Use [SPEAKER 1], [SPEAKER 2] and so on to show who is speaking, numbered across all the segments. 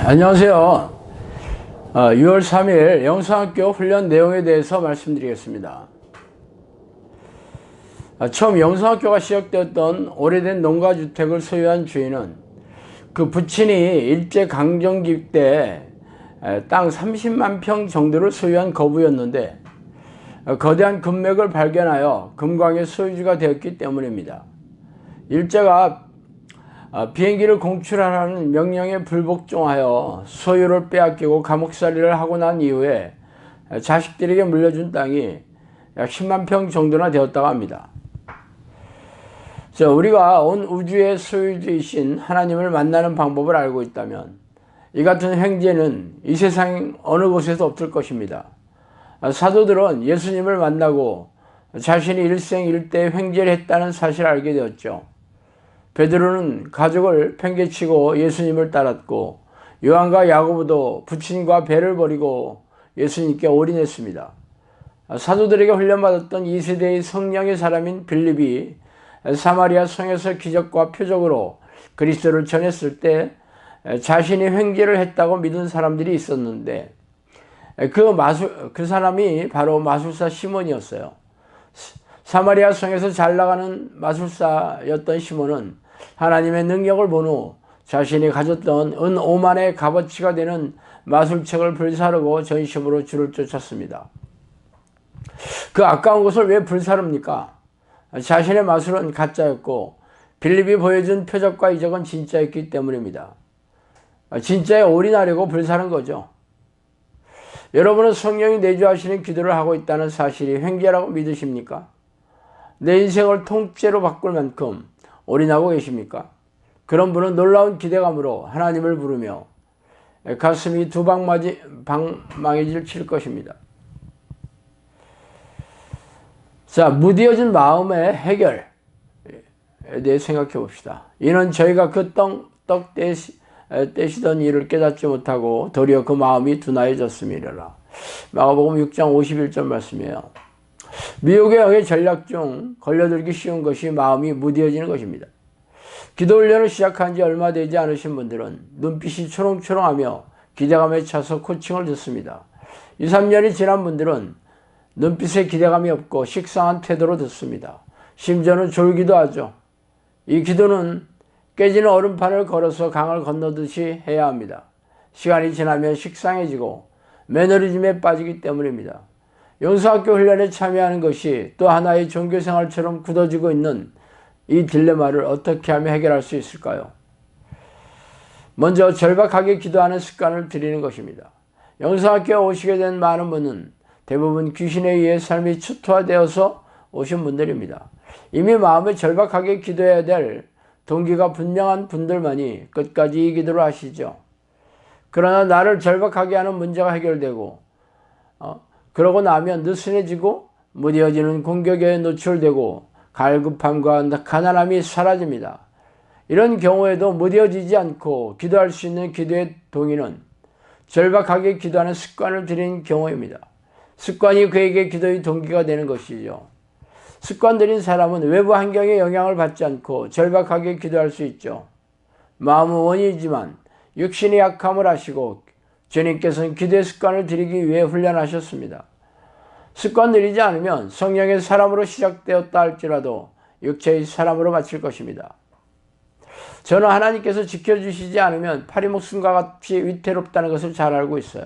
[SPEAKER 1] 안녕하세요. 6월 3일 영성학교 훈련 내용에 대해서 말씀드리겠습니다. 처음 영성학교가 시작되었던 오래된 농가주택을 소유한 주인은 그 부친이 일제강점기 때 땅 30만 평 정도를 소유한 거부였는데 거대한 금맥을 발견하여 금광의 소유주가 되었기 때문입니다. 일제가 비행기를 공출하라는 명령에 불복종하여 소유를 빼앗기고 감옥살이를 하고 난 이후에 자식들에게 물려준 땅이 약 10만 평 정도나 되었다고 합니다. 우리가 온 우주의 소유주이신 하나님을 만나는 방법을 알고 있다면 이 같은 횡재는 이 세상 어느 곳에도 없을 것입니다. 사도들은 예수님을 만나고 자신이 일생일대 횡재를 했다는 사실을 알게 되었죠. 베드로는 가족을 팽개치고 예수님을 따랐고, 요한과 야고보도 부친과 배를 버리고 예수님께 올인했습니다. 사도들에게 훈련받았던 2세대의 성령의 사람인 빌립이 사마리아 성에서 기적과 표적으로 그리스도를 전했을 때 자신이 횡재를 했다고 믿은 사람들이 있었는데, 그 사람이 바로 마술사 시몬이었어요. 사마리아 성에서 잘 나가는 마술사였던 시몬은 하나님의 능력을 본 후 자신이 가졌던 은 5만의 값어치가 되는 마술책을 불사르고 전심으로 주를 쫓았습니다. 그 아까운 것을 왜 불사릅니까? 자신의 마술은 가짜였고 빌립이 보여준 표적과 이적은 진짜였기 때문입니다. 진짜에 올인하려고 불사른 거죠. 여러분은 성령이 내주하시는 기도를 하고 있다는 사실이 횡재라고 믿으십니까? 내 인생을 통째로 바꿀 만큼 올인하고 계십니까? 그런 분은 놀라운 기대감으로 하나님을 부르며 가슴이 두 방망이질 칠 것입니다. 무뎌진 마음의 해결에 대해 생각해 봅시다. 이는 저희가 그 떡 떼시던 일을 깨닫지 못하고 도리어 그 마음이 둔하여졌음이라. 마가복음 6장 51절 말씀이에요. 미혹의 영의 전략 중 걸려들기 쉬운 것이 마음이 무뎌지는 것입니다. 기도 훈련을 시작한 지 얼마 되지 않으신 분들은 눈빛이 초롱초롱하며 기대감에 차서 코칭을 듣습니다. 2, 3년이 지난 분들은 눈빛에 기대감이 없고 식상한 태도로 듣습니다. 심지어는 졸기도 하죠. 이 기도는 깨지는 얼음판을 걸어서 강을 건너듯이 해야 합니다. 시간이 지나면 식상해지고 매너리즘에 빠지기 때문입니다. 영성학교 훈련에 참여하는 것이 또 하나의 종교생활처럼 굳어지고 있는 이 딜레마를 어떻게 하면 해결할 수 있을까요? 먼저 절박하게 기도하는 습관을 들이는 것입니다. 영성학교에 오시게 된 많은 분은 대부분 귀신에 의해 삶이 추토화되어서 오신 분들입니다. 이미 마음에 절박하게 기도해야 될 동기가 분명한 분들만이 끝까지 이 기도를 하시죠. 그러나 나를 절박하게 하는 문제가 해결되고 그러고 나면 느슨해지고 무뎌지는 공격에 노출되고 갈급함과 가난함이 사라집니다. 이런 경우에도 무뎌지지 않고 기도할 수 있는 기도의 동의는 절박하게 기도하는 습관을 들인 경우입니다. 습관이 그에게 기도의 동기가 되는 것이죠. 습관 들인 사람은 외부 환경에 영향을 받지 않고 절박하게 기도할 수 있죠. 마음은 원이지만 육신의 약함을 아시고 주님께서는 기도의 습관을 들이기 위해 훈련하셨습니다. 습관 들이지 않으면 성령의 사람으로 시작되었다 할지라도 육체의 사람으로 마칠 것입니다. 저는 하나님께서 지켜주시지 않으면 파리 목숨과 같이 위태롭다는 것을 잘 알고 있어요.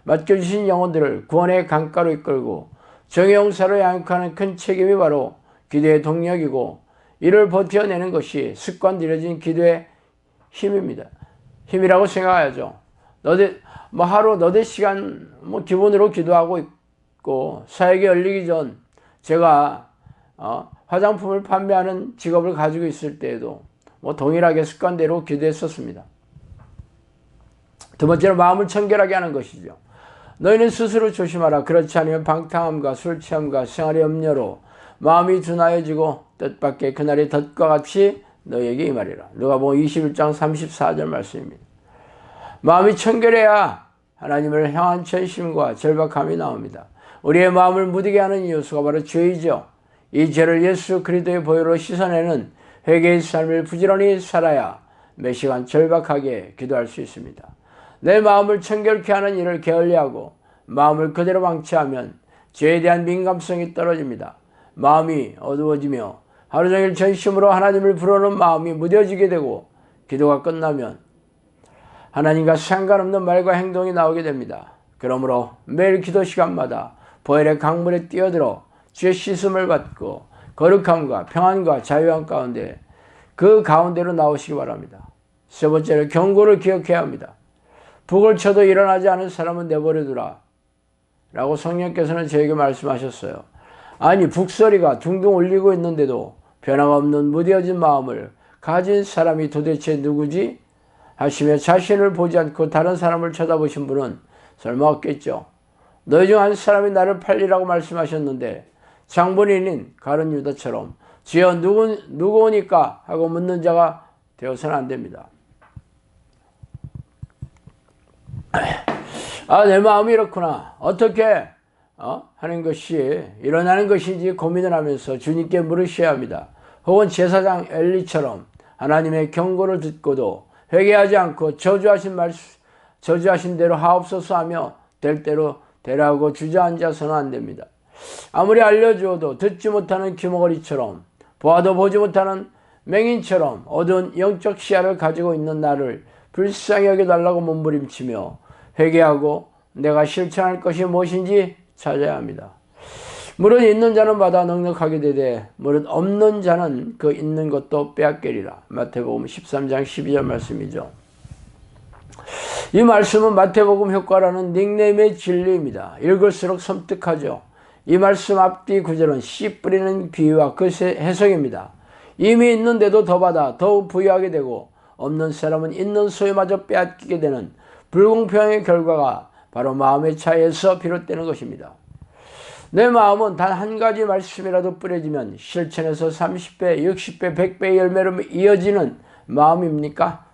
[SPEAKER 1] 맡겨주신 영혼들을 구원의 강가로 이끌고 정의용사로 양육하는 큰 책임이 바로 기도의 동력이고, 이를 버텨내는 것이 습관 들여진 기도의 힘입니다. 힘이라고 생각해야죠. 하루 너댓 시간 기본으로 기도하고 있고, 사역이 열리기 전 제가 화장품을 판매하는 직업을 가지고 있을 때에도 동일하게 습관대로 기도했었습니다. 두 번째로 마음을 청결하게 하는 것이죠. 너희는 스스로 조심하라. 그렇지 않으면 방탕함과 술 취함과 생활의 염려로 마음이 둔하여지고 뜻밖의 그날의 덫과 같이 너희에게 임하리라. 누가복음 21장 34절 말씀입니다. 마음이 청결해야 하나님을 향한 전심과 절박함이 나옵니다. 우리의 마음을 무디게 하는 요소가 바로 죄이죠. 이 죄를 예수 그리스도의 보혈로 씻어내는 회개의 삶을 부지런히 살아야 매 시간 절박하게 기도할 수 있습니다. 내 마음을 청결케 하는 일을 게을리하고 마음을 그대로 방치하면 죄에 대한 민감성이 떨어집니다. 마음이 어두워지며 하루 종일 전심으로 하나님을 부르는 마음이 무뎌지게 되고 기도가 끝나면 하나님과 상관없는 말과 행동이 나오게 됩니다. 그러므로 매일 기도 시간마다 보혈의 강물에 뛰어들어 주의 씻음을 받고 거룩함과 평안과 자유함 가운데 그 가운데로 나오시기 바랍니다. 세 번째로 경고를 기억해야 합니다. 북을 쳐도 일어나지 않은 사람은 내버려두라 라고 성령께서는 저에게 말씀하셨어요. 아니, 북소리가 둥둥 울리고 있는데도 변화가 없는 무뎌진 마음을 가진 사람이 도대체 누구지? 하시며 자신을 보지 않고 다른 사람을 쳐다보신 분은 설마 없겠죠. 너희 중 한 사람이 나를 팔리라고 말씀하셨는데 장본인인 가룟 유다처럼 주여 누구오니까 하고 묻는 자가 되어서는 안 됩니다. 내 마음이 이렇구나. 어떻게 하는 것이 일어나는 것인지 고민을 하면서 주님께 물으셔야 합니다. 혹은 제사장 엘리처럼 하나님의 경고를 듣고도 회개하지 않고 저주하신 대로 하옵소서 하며 될 대로 되라고 주저앉아서는 안 됩니다. 아무리 알려주어도 듣지 못하는 귀머거리처럼 보아도 보지 못하는 맹인처럼 어두운 영적 시야를 가지고 있는 나를 불쌍히 여겨달라고 몸부림치며 회개하고 내가 실천할 것이 무엇인지 찾아야 합니다. 무릇 있는 자는 받아 넉넉하게 되되 무릇 없는 자는 그 있는 것도 빼앗기리라. 마태복음 13장 12절 말씀이죠. 이 말씀은 마태복음 효과라는 닉네임의 진리입니다. 읽을수록 섬뜩하죠. 이 말씀 앞뒤 구절은 씨 뿌리는 비유와 그 해석입니다. 이미 있는데도 더 받아 더욱 부유하게 되고 없는 사람은 있는 소유마저 빼앗기게 되는 불공평의 결과가 바로 마음의 차이에서 비롯되는 것입니다. 내 마음은 단 한 가지 말씀이라도 뿌려지면 실천에서 30배, 60배, 100배의 열매로 이어지는 마음입니까?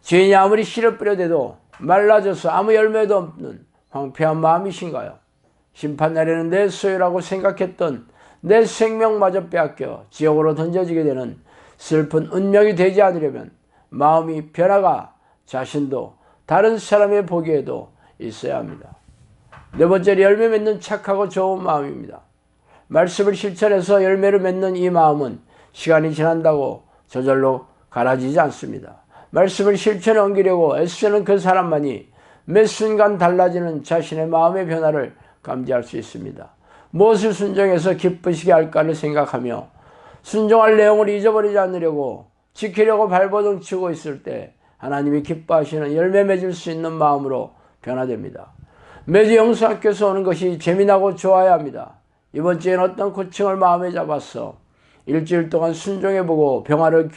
[SPEAKER 1] 죄인이 아무리 씨를 뿌려대도 말라져서 아무 열매도 없는 황폐한 마음이신가요? 심판날에는 내 소유라고 생각했던 내 생명마저 빼앗겨 지옥으로 던져지게 되는 슬픈 운명이 되지 않으려면 마음이 변화가 자신도 다른 사람의 보기에도 있어야 합니다. 네 번째로 열매 맺는 착하고 좋은 마음입니다. 말씀을 실천해서 열매를 맺는 이 마음은 시간이 지난다고 저절로 갈아지지 않습니다. 말씀을 실천에 옮기려고 애쓰는 그 사람만이 매 순간 달라지는 자신의 마음의 변화를 감지할 수 있습니다. 무엇을 순종해서 기쁘시게 할까를 생각하며 순종할 내용을 잊어버리지 않으려고 지키려고 발버둥 치고 있을 때 하나님이 기뻐하시는 열매 맺을 수 있는 마음으로 변화됩니다. 매주 영성학교에서 오는 것이 재미나고 좋아야 합니다. 이번 주엔 어떤 고충을 마음에 잡았어 일주일 동안 순종해보고 평화를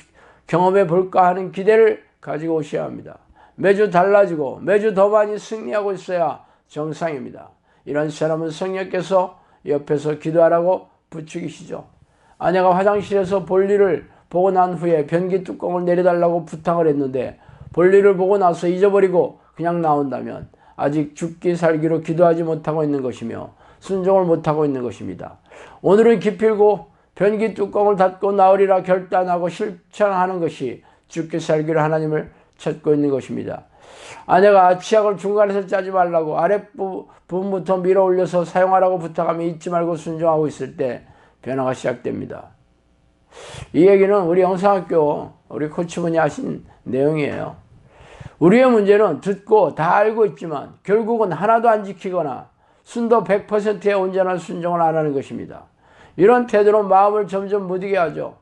[SPEAKER 1] 경험해볼까 하는 기대를 가지고 오셔야 합니다. 매주 달라지고 매주 더 많이 승리하고 있어야 정상입니다. 이런 사람은 성령께서 옆에서 기도하라고 부추기시죠. 아내가 화장실에서 볼일을 보고 난 후에 변기 뚜껑을 내려달라고 부탁을 했는데 볼일을 보고 나서 잊어버리고 그냥 나온다면 아직 죽기 살기로 기도하지 못하고 있는 것이며 순종을 못하고 있는 것입니다. 오늘은 기필고 변기 뚜껑을 닫고 나으리라 결단하고 실천하는 것이 죽기 살기로 하나님을 찾고 있는 것입니다. 아내가 치약을 중간에서 짜지 말라고 아랫부분부터 밀어 올려서 사용하라고 부탁하면 잊지 말고 순종하고 있을 때 변화가 시작됩니다. 이 얘기는 우리 영성학교 우리 코치분이 하신 내용이에요. 우리의 문제는 듣고 다 알고 있지만 결국은 하나도 안 지키거나 순도 100%의 온전한 순종을 안 하는 것입니다. 이런 태도로 마음을 점점 무디게 하죠.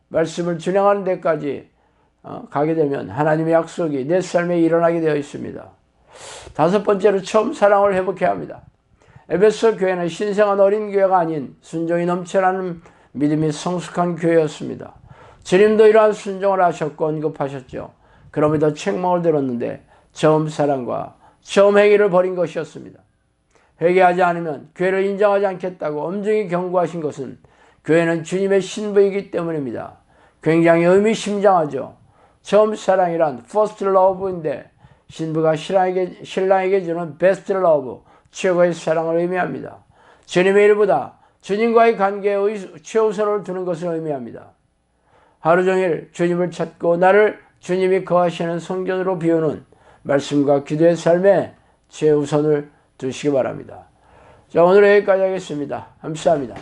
[SPEAKER 1] 말씀을 준행하는 데까지 가게 되면 하나님의 약속이 내 삶에 일어나게 되어 있습니다. 다섯 번째로 처음 사랑을 회복해야 합니다. 에베소 교회는 신성한 어린 교회가 아닌 순종이 넘쳐나는 믿음이 성숙한 교회였습니다. 주님도 이러한 순종을 하셨고 언급하셨죠. 그럼에도 책망을 들었는데 처음 사랑과 처음 행위를 버린 것이었습니다. 회개하지 않으면 교회를 인정하지 않겠다고 엄중히 경고하신 것은 교회는 주님의 신부이기 때문입니다. 굉장히 의미심장하죠. 처음 사랑이란 first love인데 신부가 신랑에게 주는 best love, 최고의 사랑을 의미합니다. 주님의 일보다 주님과의 관계에 최우선을 두는 것을 의미합니다. 하루 종일 주님을 찾고 나를 주님이 거하시는 성전으로 비우는 말씀과 기도의 삶에 최우선을 두시기 바랍니다. 자, 오늘 여기까지 하겠습니다. 감사합니다.